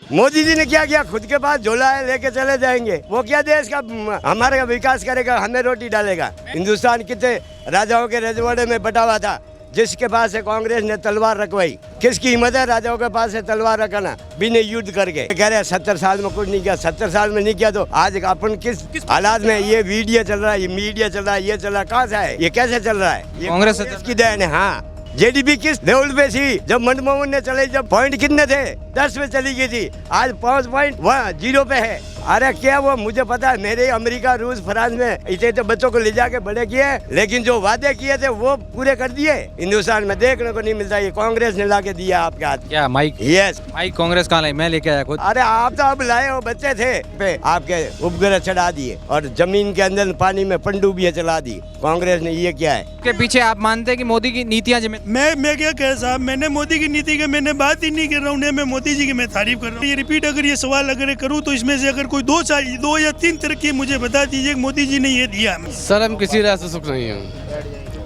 मोदी जी ने क्या किया, खुद के पास झोला है लेके चले जाएंगे। वो क्या देश का हमारे विकास करेगा, हमें रोटी डालेगा। हिंदुस्तान कितने राजाओं के रजवाड़े में बटा हुआ था, जिसके पास है कांग्रेस ने तलवार रखवाई। किसकी हिम्मत है राजाओं के पास है तलवार रखना बिना युद्ध करके। कह रहे 70 साल में कुछ नहीं किया, 70 साल में नहीं किया तो आज अपन किस हालात में। ये वीडियो चल रहा है, ये मीडिया चल रहा है, ये चल रहा है, कहाँ से है, ये कैसे चल रहा है? ये कांग्रेस की देन है। हाँ, जेडीपी किस लेवल पे थी जब मनमोहन ने चले, जब पॉइंट कितने थे, 10 पे चली गई थी, आज 5.10 पे है। अरे क्या वो मुझे पता है, मेरे अमेरिका रूस फ्रांस में इतने तो बच्चों को ले जाके बड़े किए, लेकिन जो वादे किए थे वो पूरे कर दिए। हिंदुस्तान में देखने को नहीं मिलता, ये कांग्रेस ने ला के दिया आपके हाथ। क्या माइक? यस, माइक कांग्रेस कहाँ लाई? मैं लेके आया खुद। अरे आप तो अब लाए हो, बच्चे थे पे आपके उपग्रह चढ़ा दिए और जमीन के अंदर पानी में पनडुब्बियां चला दी। कांग्रेस ने ये किया है। के पीछे आप मानते हैं कि मोदी की नीतियां मैं क्या कह साहब, मैंने मोदी की नीति की मैंने बात ही नहीं कर रहा हूँ, मैं मोदी जी की मैं तारीफ कर रहा हूँ। ये रिपीट अगर ये सवाल अगर करूँ तो इसमें से अगर कोई 2 या 3 तरक्की मुझे बता दीजिए मोदी जी ने ये दिया हमें। सर हम किसी राह से सुख नहीं है,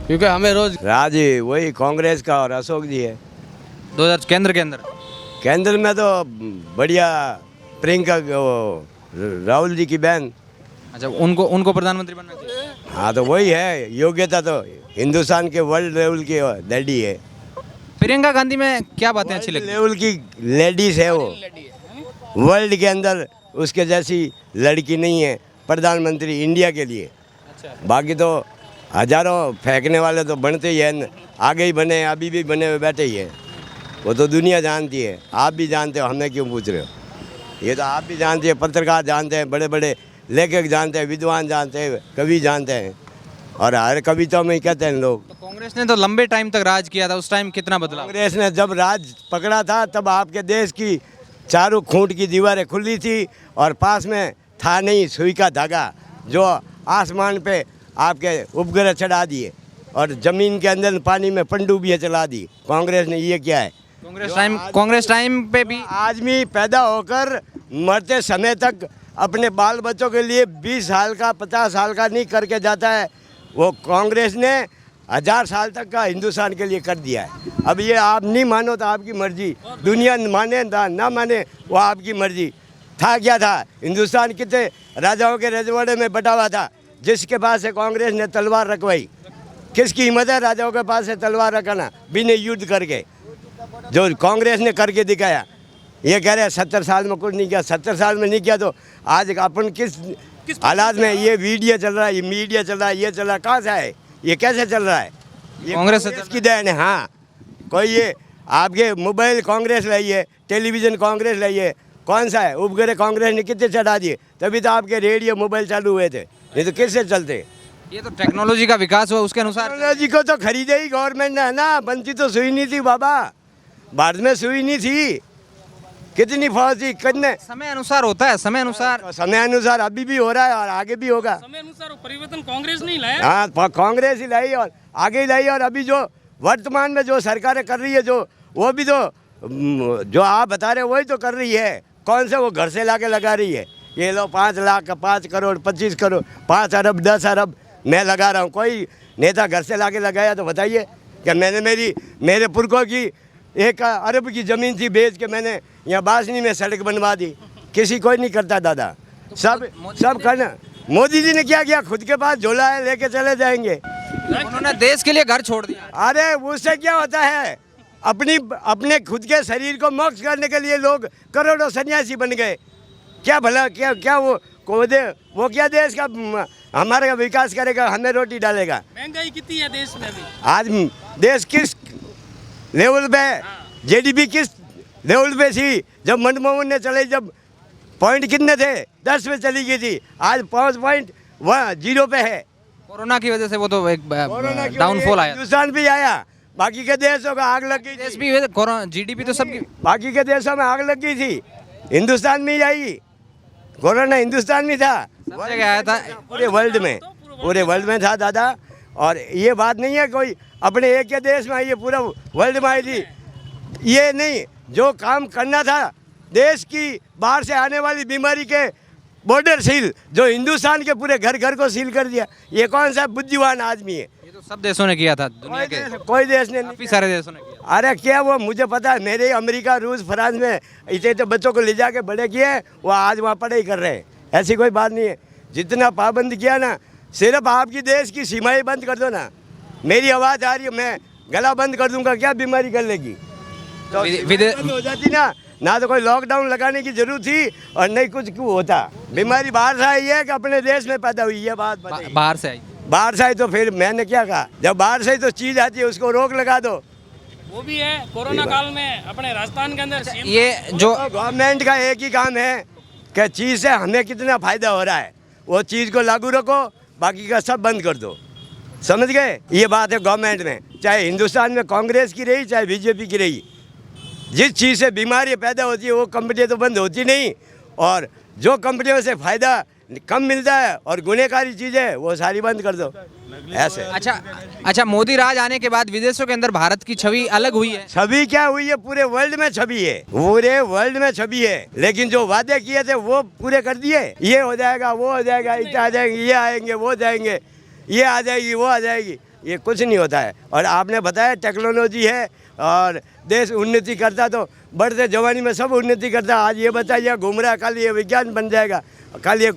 क्योंकि हमें रोज राज वही कांग्रेस का और अशोक जी है। 2000 केंद्र के अंदर केंद्र में तो बढ़िया प्रियंका राहुल जी की बहन। अच्छा, उनको प्रधानमंत्री बनना चाहिए। हाँ तो वही है, योग्यता तो हिंदुस्तान के वर्ल्ड लेवल की लेडी है। प्रियंका गांधी में क्या बातें अच्छी लगती? लेवल की लेडीज है वो, वर्ल्ड के अंदर उसके जैसी लड़की नहीं है प्रधानमंत्री इंडिया के लिए। बाकी तो हजारों फेंकने वाले तो बनते ही हैं, आगे ही बने, अभी भी बने हुए बैठे ही हैं। वो तो दुनिया जानती है, आप भी जानते हो, हमें क्यों पूछ रहे हो? ये तो आप भी जानते हैं, पत्रकार जानते हैं, बड़े बड़े लेखक जानते हैं, विद्वान जानते हैं, कवि जानते हैं, और हर कविता में ही कहते हैं लोग। तो कांग्रेस ने तो लंबे टाइम तक राज किया था, उस टाइम कितना बदलाव? कांग्रेस ने जब राज पकड़ा था तब आपके देश की चारों खूंट की दीवारें खुली थी और पास में था नहीं सुई का धागा, जो आसमान पे आपके उपग्रह चढ़ा दिए और ज़मीन के अंदर पानी में पनडुब्बियां चला दी। कांग्रेस ने ये किया है। कांग्रेस टाइम पे भी आदमी पैदा होकर मरते समय तक अपने बाल बच्चों के लिए 20 साल का 50 साल का नहीं करके जाता है, वो कांग्रेस ने 1000 साल तक का हिंदुस्तान के लिए कर दिया है। अब ये आप नहीं मानो तो आपकी मर्जी, दुनिया माने ना माने वो आपकी मर्जी। था क्या था, हिंदुस्तान कितने राजाओं के रजवाड़े में बटा हुआ था, जिसके पास है कांग्रेस ने तलवार रखवाई। किसकी हिम्मत है राजाओं के पास है तलवार रखना बिना युद्ध करके, जो कांग्रेस ने करके दिखाया। ये कह रहे 70 साल में कुछ नहीं किया, 70 साल में नहीं किया तो आज अपन किस हालात में। ये वीडियो चल रहा है, ये मीडिया चल रहा है, ये चल रहा है, कहाँ से है, ये कैसे चल रहा है? ये कांग्रेस की देन है। हाँ, कोई ये आपके मोबाइल कांग्रेस लाई है, टेलीविज़न कांग्रेस लाई है, कौन सा है? उपग्रह कांग्रेस ने कितने चढ़ा दिए, तभी तो आपके रेडियो मोबाइल चालू हुए थे, नहीं तो किससे चलते? ये तो टेक्नोलॉजी का विकास हुआ, उसके अनुसार टेक्नोलॉजी को तो खरीदे ही गवर्नमेंट ने है ना, बनती तो सुई नहीं थी बाबा, भारत में सुई नहीं थी। कितनी फौज थी, कितने समय अनुसार होता है, समय अनुसार। समय अनुसार अभी भी हो रहा है और आगे भी होगा। समय अनुसार परिवर्तन कांग्रेस नहीं लाया। हाँ, कांग्रेस ही लाई और आगे ही लाई, और अभी जो वर्तमान में जो सरकारें कर रही है, जो वो भी तो जो आप बता रहे वही तो कर रही है। कौन से वो घर से ला के लगा रही है, ये लो 5 लाख 5 करोड़ 25 करोड़ 5 अरब 10 अरब मैं लगा रहा हूँ। कोई नेता घर से ला के लगाया तो बताइए? क्या मैंने मेरे पुरखों की 1 अरब की ज़मीन थी, बेच के मैंने यहाँ बासनी में सड़क बनवा दी? किसी कोई नहीं करता दादा, सब करना। मोदी जी ने क्या किया, खुद के पास झोला है लेके चले जाएंगे। उन्होंने देश के लिए घर छोड़ दिया। अरे उससे क्या होता है, अपने खुद के शरीर को मोक्ष करने के लिए लोग करोड़ों सन्यासी बन गए। क्या भला क्या वो क्या देश का हमारा विकास करेगा, हमें रोटी डालेगा? महंगाई कितनी है देश में अभी? आज देश किस लेवल पे है, जेडीपी किस लेवल पे थी जब मनमोहन ने चले, जब पॉइंट कितने थे, 10 पे चली गई थी, आज 5.10 पे है। कोरोना की वजह से वो तो एक डाउनफॉल आया। हिंदुस्तान भी आया, बाकी के देशों का आग लग गई। देश भी कोरोना, जीडीपी तो सबकी, बाकी के देशों में आग लग गई थी, हिंदुस्तान में ही आई। कोरोना हिंदुस्तान में था, सब जगह आया था, पूरे वर्ल्ड में था दादा। और ये बात नहीं है कोई अपने एक के देश में आई है, पूरा वर्ल्ड में आई थी। ये नहीं, जो काम करना था देश की बाहर से आने वाली बीमारी के बॉर्डर सील, जो हिंदुस्तान के पूरे घर घर को सील कर दिया, ये कौन सा बुद्धिमान आदमी है? ये तो तो सब देशों ने किया था दुनिया के कोई देश ने नहीं काफी सारे देशों ने किया। अरे क्या वो मुझे पता है, मेरे अमेरिका रूस फ्रांस में इतने तो बच्चों को ले जाके बड़े किए, वो आज वहाँ पढ़ाई कर रहे हैं। ऐसी कोई बात नहीं है। जितना पाबंद किया ना, सिर्फ आपकी देश की सीमाएं बंद कर दो ना। मेरी आवाज़ आ रही है, मैं गला बंद कर दूंगा, क्या बीमारी कर लेगी? तो बंद हो जाती ना तो कोई लॉकडाउन लगाने की जरूरत थी और नहीं कुछ क्यों होता। बीमारी बाहर से आई है कि अपने देश में पैदा हुई है? बात बताइए। बाहर से आई। बाहर से आई तो फिर मैंने क्या कहा, जब बाहर से ही तो चीज़ आती है उसको रोक लगा दो। वो भी है कोरोना काल में अपने राजस्थान के अंदर CM ये जो गवर्नमेंट का एक ही काम है कि चीज़ से हमें कितना फ़ायदा हो रहा है वो चीज़ को लागू रखो, बाकी का सब बंद कर दो। समझ गए? ये बात है गवर्नमेंट में, चाहे हिंदुस्तान में कांग्रेस की रही चाहे बीजेपी की रही। जिस चीज़ से बीमारी पैदा होती है वो कंपनियाँ तो बंद होती नहीं, और जो कंपनियों से फ़ायदा कम मिलता है और गुनहगारी चीज़ें वो सारी बंद कर दो। ऐसे अच्छा, मोदी राज आने के बाद विदेशों के अंदर भारत की छवि अलग हुई है। छवि क्या हुई है? पूरे वर्ल्ड में छवि है, पूरे वर्ल्ड में छवि है। लेकिन जो वादे किए थे वो पूरे कर दिए। ये हो जाएगा, वो हो जाएगा, इतना आ जाएंगे, ये आएंगे, वो जाएंगे, ये आ जाएगी, वो आ जाएगी, ये कुछ नहीं होता है। और आपने बताया टेक्नोलॉजी है और देश उन्नति करता तो बढ़ते जवानी में सब उन्नति करता। आज ये बताइए घूम रहा, कल ये विज्ञान बन जाएगा, कल ये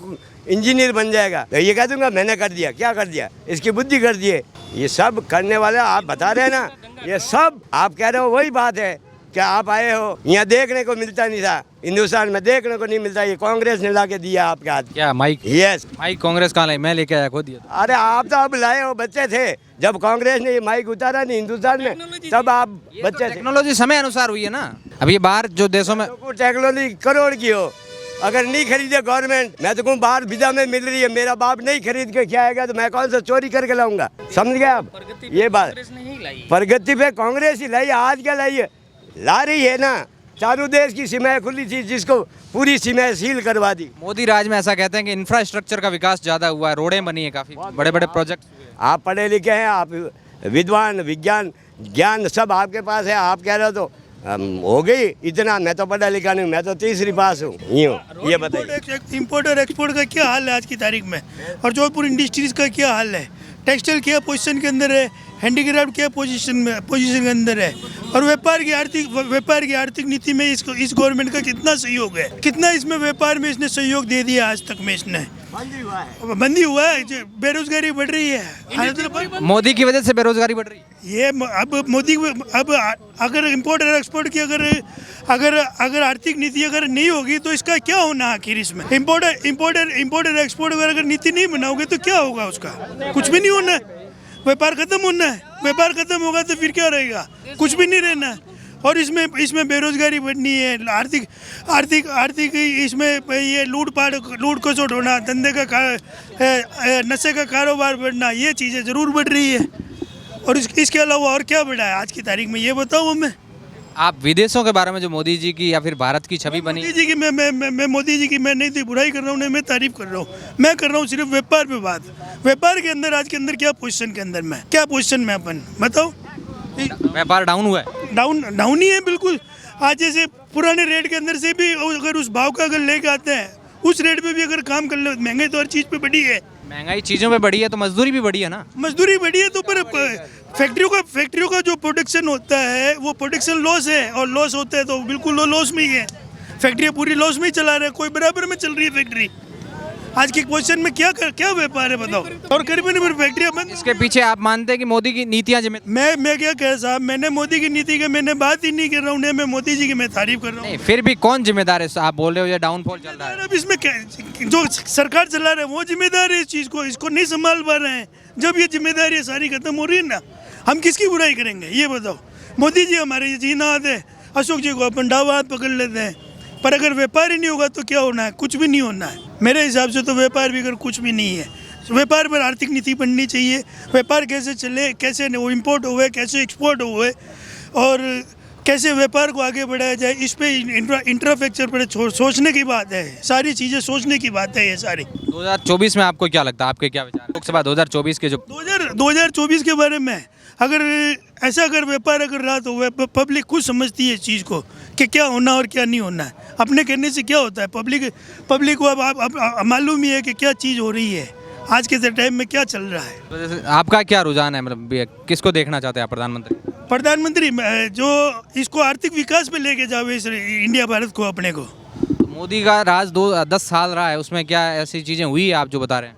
इंजीनियर बन जाएगा, तो ये कह दूंगा मैंने कर दिया। क्या कर दिया? इसकी बुद्धि कर दिए। ये सब करने वाले आप बता रहे हैं ना, ये सब आप कह रहे हो वही बात है। क्या आप आए हो, यहाँ देखने को मिलता नहीं था, हिंदुस्तान में देखने को नहीं मिलता, ये कांग्रेस ने ला के दिया आपके हाथ। क्या माइक? यस। माइक कांग्रेस कहाँ लाई? मैं लेके आया खुद ये। अरे आप तो अब लाए हो, बच्चे थे जब कांग्रेस ने ये माइक उतारा नहीं हिंदुस्तान में, तब आप बच्चे थे। टेक्नोलॉजी समय अनुसार हुई है ना। अब ये बाहर जो देशों में टेक्नोलॉजी करोड़ की हो, अगर नहीं खरीदे गवर्नमेंट, मैं तो कहूँ बाहर विदा में मिल रही है, मेरा बाप नहीं खरीद के क्या आएगा तो मैं कौन सा चोरी करके लाऊंगा? समझ गए आप? ये बात कांग्रेस ने ही लाई। प्रगति पे कांग्रेस ही लाई। आज क्या लाई है? ला रही है ना। चारों देश की सीमाएं खुली थी, जिसको पूरी सीमाएं सील करवा दी। मोदी राज में ऐसा कहते हैं कि इंफ्रास्ट्रक्चर का विकास ज्यादा हुआ है, रोडें बनी है, काफी बड़े बड़े प्रोजेक्ट। आप पढ़े लिखे हैं, आप विद्वान, विज्ञान ज्ञान सब आपके पास है। आप कह रहे हो तो हो गई इतना। मैं तो पढ़ा लिखा नहीं, मैं तो तीसरी पास हूँ। ये बताइए इम्पोर्ट और एक्सपोर्ट का क्या हाल है आज की तारीख में, और जोधपुर इंडस्ट्रीज का क्या हाल है, टेक्सटाइल क्या पोजीशन के अंदर है, हैंडीक्राफ्ट क्या पोजीशन के अंदर है, और व्यापार की आर्थिक नीति में इस गवर्नमेंट का कितना सहयोग है, कितना इसमें व्यापार में इसने सहयोग दे दिया आज तक में। इसने बंदी हुआ है, बेरोजगारी बढ़ रही है। मोदी की वजह से बेरोजगारी बढ़ रही है। ये अब मोदी अब अगर इम्पोर्ट और एक्सपोर्ट की अगर आर्थिक नीति अगर नहीं होगी तो इसका क्या होना आखिर? इसमें इम्पोर्ट और एक्सपोर्ट अगर नीति नहीं बनाओगे तो क्या होगा? उसका कुछ भी नहीं होना है। व्यापार खत्म होना है। व्यापार खत्म होगा तो फिर क्या रहेगा? कुछ भी नहीं रहना है। और इसमें बेरोजगारी बढ़नी है, आर्थिक इसमें ये लूट खसोट होना, धंधे का नशे का कारोबार बढ़ना, ये चीज़ें ज़रूर बढ़ रही है। और इसके अलावा और क्या बढ़ा है आज की तारीख में, ये बताओ हमें। आप विदेशों के बारे में जो मोदी जी की या फिर भारत की छवि बनी, मोदी जी की मैं मोदी जी की मैं नहीं थी बुराई कर रहा हूँ, नहीं मैं तारीफ कर रहा हूँ। मैं कर रहा हूँ सिर्फ व्यापार पे बात। व्यापार के अंदर आज के अंदर क्या पोजीशन के अंदर में, क्या पोजीशन में अपन बताओ? व्यापार डाउन हुआ है। डाउन ही है बिल्कुल। आज जैसे पुराने रेट के अंदर से भी अगर उस भाव का अगर लेके आते हैं, उस रेट पे भी अगर काम कर लो, महंगाई तो हर चीज़ पे बढ़ी है। महंगाई चीज़ों पे बढ़ी है तो मजदूरी भी बढ़ी है ना। मजदूरी बढ़ी है तो पर फैक्ट्रियों का जो प्रोडक्शन होता है वो प्रोडक्शन लॉस है, और लॉस होता है तो बिल्कुल लॉस में ही है। फैक्ट्रियाँ पूरी लॉस में ही चला रहे हैं, कोई बराबर में चल रही है फैक्ट्री। आज के क्वेश्चन में क्या व्यापार है बताओ? और करीबन फैक्ट्रियाँ बंद। इसके पीछे आप मानते हैं कि मोदी की नीतियाँ जिम्मेदार? मैं क्या कह साहब, मैंने मोदी की नीति की मैंने बात ही नहीं कर रहा हूँ, मैं मोदी जी की मैं तारीफ कर रहा हूँ। नहीं, फिर भी कौन जिम्मेदार है? आप बोल रहे हो ये डाउनफॉल चल रहा है। अब इसमें जो सरकार चला रहे हैं वो जिम्मेदार है इस चीज़ को, इसको नहीं संभाल पा रहे हैं। जब ये जिम्मेदारी सारी खत्म हो रही है ना, हम किसकी बुराई करेंगे ये बताओ? मोदी जी हमारे ये जीना आते हैं, अशोक जी को अपन डावा हाथ पकड़ लेते हैं, पर अगर व्यापार ही नहीं होगा तो क्या होना है? कुछ भी नहीं होना है। मेरे हिसाब से तो व्यापार भी अगर कुछ भी नहीं है, व्यापार पर आर्थिक नीति बननी चाहिए। व्यापार कैसे चले, कैसे वो इम्पोर्ट हुए, कैसे एक्सपोर्ट हुए, और कैसे व्यापार को आगे बढ़ाया जाए, इस पे इंफ्रास्ट्रक्चर पर सोचने की बात है। सारी चीज़ें सोचने की बात है ये सारी। 2024 में आपको क्या लगता है, आपके क्या विचार? लोकसभा 2024 के जो 2024 के बारे में अगर ऐसा अगर व्यापार अगर रहा तो पब्लिक खुद समझती है इस चीज़ को कि क्या होना और क्या नहीं होना है। अपने कहने से क्या होता है? पब्लिक को अब मालूम ही है कि क्या चीज़ हो रही है। आज के टाइम में क्या चल रहा है। तो जैसे आपका क्या रुझान है, मतलब किसको देखना चाहते हैं आप प्रधानमंत्री? प्रधानमंत्री जो इसको आर्थिक विकास में लेके जावे इस इंडिया भारत को अपने को। मोदी का राज 10 साल रहा है, उसमें क्या ऐसी चीज़ें हुई आप जो बता रहे हैं?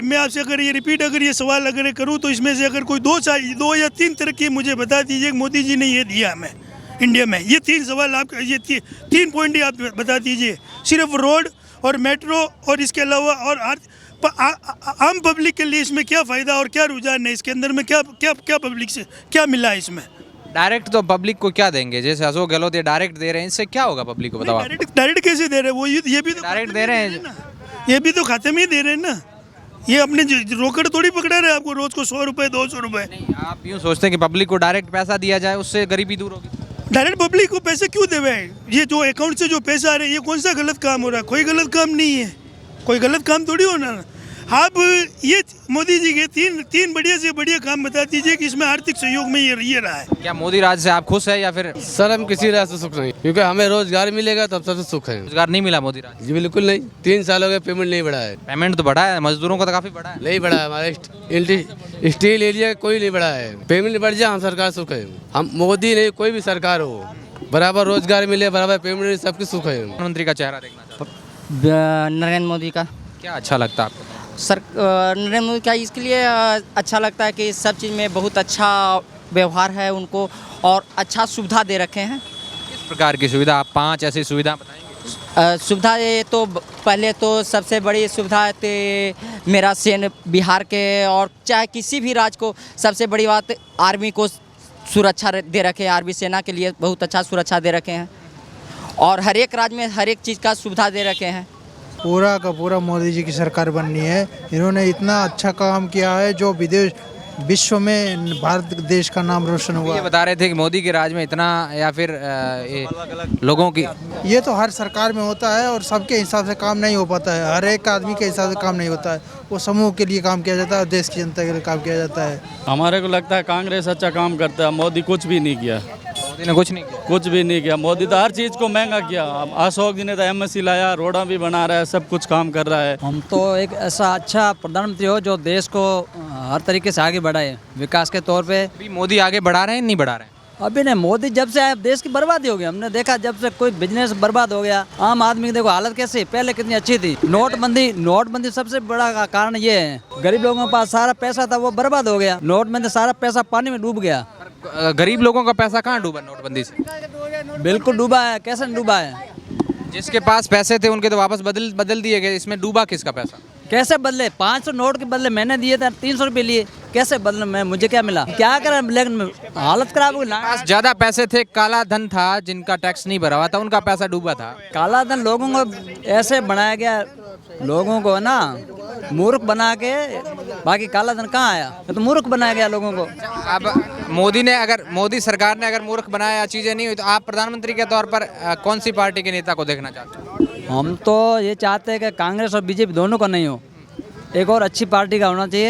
मैं आपसे अगर ये रिपीट अगर ये सवाल अगर करूँ तो इसमें से अगर कोई दो या तीन तरक्की मुझे बता दीजिए कि मोदी जी ने ये दिया हमें इंडिया में। ये 3 सवाल आप ये 3 पॉइंट ही आप बता दीजिए, सिर्फ रोड और मेट्रो और इसके अलावा और आम पब्लिक के लिए इसमें क्या फ़ायदा और क्या रुझान है इसके अंदर में, क्या क्या क्या पब्लिक से क्या मिला है इसमें। डायरेक्ट तो पब्लिक को क्या देंगे? जैसे अशोक गहलोत ये डायरेक्ट दे रहे हैं, इससे क्या होगा पब्लिक को बताओ? डायरेक्ट कैसे दे रहे हैं वो, ये भी तो डायरेक्ट दे रहे हैं, ये भी तो खाते में ही दे रहे हैं ना। ये अपने रोकड़ थोड़ी पकड़ा रहे हैं आपको रोज को 100 रुपए 200 रुपए। आप यूँ सोचते हैं कि पब्लिक को डायरेक्ट पैसा दिया जाए, उससे गरीबी दूर होगी? डायरेक्ट पब्लिक को पैसे क्यों देवे? ये जो अकाउंट से जो पैसा आ रहा है ये कौन सा गलत काम हो रहा है? कोई गलत काम नहीं है, कोई गलत काम थोड़ी होना। आप ये मोदी जी के तीन बढ़िया से बढ़िया काम बता दीजिए कि इसमें आर्थिक सहयोग में ये रहा है। क्या मोदी राज से आप खुश है या फिर? सर हम किसी राह से सुख नहीं, क्योंकि हमें रोजगार मिलेगा तब सबसे सुख है। रोजगार नहीं मिला मोदी राज? जी बिल्कुल नहीं, 3 साल हो गए पेमेंट नहीं बढ़ा है। पेमेंट तो बढ़ा है, मजदूरों का तो काफी बढ़ा है। नहीं बढ़ा है, हमारे स्टील एरिया कोई नहीं बढ़ा है। पेमेंट बढ़ जाए हम सरकार सुख है। हम मोदी नहीं कोई भी सरकार हो, बराबर रोजगार मिले, बराबर पेमेंट, सबकी सुख है। प्रधानमंत्री का चेहरा देखना चाहते नरेंद्र मोदी का। क्या अच्छा लगता है आपको? सर नरेंद्र मोदी का इसके लिए अच्छा लगता है कि सब चीज़ में बहुत अच्छा व्यवहार है उनको और अच्छा सुविधा दे रखे हैं। किस प्रकार की सुविधा? आप 5 ऐसी सुविधा बताएंगे? सुविधा ये तो पहले तो सबसे बड़ी सुविधा है मेरा सेन बिहार के और चाहे किसी भी राज्य को सबसे बड़ी बात आर्मी को सुरक्षा दे रखे हैं। आर्मी सेना के लिए बहुत अच्छा सुरक्षा दे रखे हैं और हर एक राज्य में हर एक चीज़ का सुविधा दे रखे हैं। पूरा का पूरा मोदी जी की सरकार बननी है। इन्होंने इतना अच्छा काम किया है जो विश्व में भारत देश का नाम रोशन हुआ। ये बता रहे थे कि मोदी के राज में इतना, या फिर लोगों की, ये तो हर सरकार में होता है और सबके हिसाब से काम नहीं हो पाता है। हर एक आदमी के हिसाब से काम नहीं होता है। वो समूह के लिए काम किया जाता है और देश की जनता के लिए काम किया जाता है। हमारे को लगता है कांग्रेस अच्छा काम करता है, मोदी कुछ भी नहीं किया। मोदी ने कुछ नहीं किया? कुछ भी नहीं किया। मोदी तो हर चीज़ को महंगा किया। अशोक जी ने तो MSC लाया, रोड़ा भी बना रहा है, सब कुछ काम कर रहा है। हम तो एक ऐसा अच्छा प्रधानमंत्री हो जो देश को हर तरीके से आगे बढ़ाए विकास के तौर पे। अभी मोदी आगे बढ़ा रहे हैं, नहीं बढ़ा रहे हैं? अभी नहीं, मोदी जब से आए देश की बर्बादी हो गई। हमने देखा जब से कोई बिजनेस बर्बाद हो गया। आम आदमी की देखो हालत कैसी, पहले कितनी अच्छी थी। नोटबंदी सबसे बड़ा कारण ये है। गरीब लोगों के पास सारा पैसा था वो बर्बाद हो गया। नोटबंदी सारा पैसा पानी में डूब गया। गरीब लोगों का पैसा कहाँ डूबा नोटबंदी से? बिल्कुल डूबा है। कैसे डूबा है? जिसके पास पैसे थे उनके तो वापस बदल दिए गए। इसमें डूबा किसका पैसा? कैसे बदले? 500 नोट के बदले मैंने दिए थे 300 रुपये लिए। कैसे बदले? मैं मुझे क्या मिला? क्या करें? लेकिन हालत खराब हो गई। पास ज्यादा पैसे थे, काला धन था, जिनका टैक्स नहीं भरा हुआ था उनका पैसा डूबा था। काला धन लोगों को ऐसे बनाया गया, लोगों को ना मूर्ख बना के, बाकी काला धन कहाँ आया? तो मूर्ख बनाया गया लोगों को। अब मोदी सरकार ने अगर मूर्ख बनाया, चीजें नहीं हुई, तो आप प्रधानमंत्री के तौर पर कौन सी पार्टी के नेता को देखना चाहते हैं? हम तो ये चाहते हैं कि कांग्रेस और बीजेपी दोनों का नहीं हो, एक और अच्छी पार्टी का होना चाहिए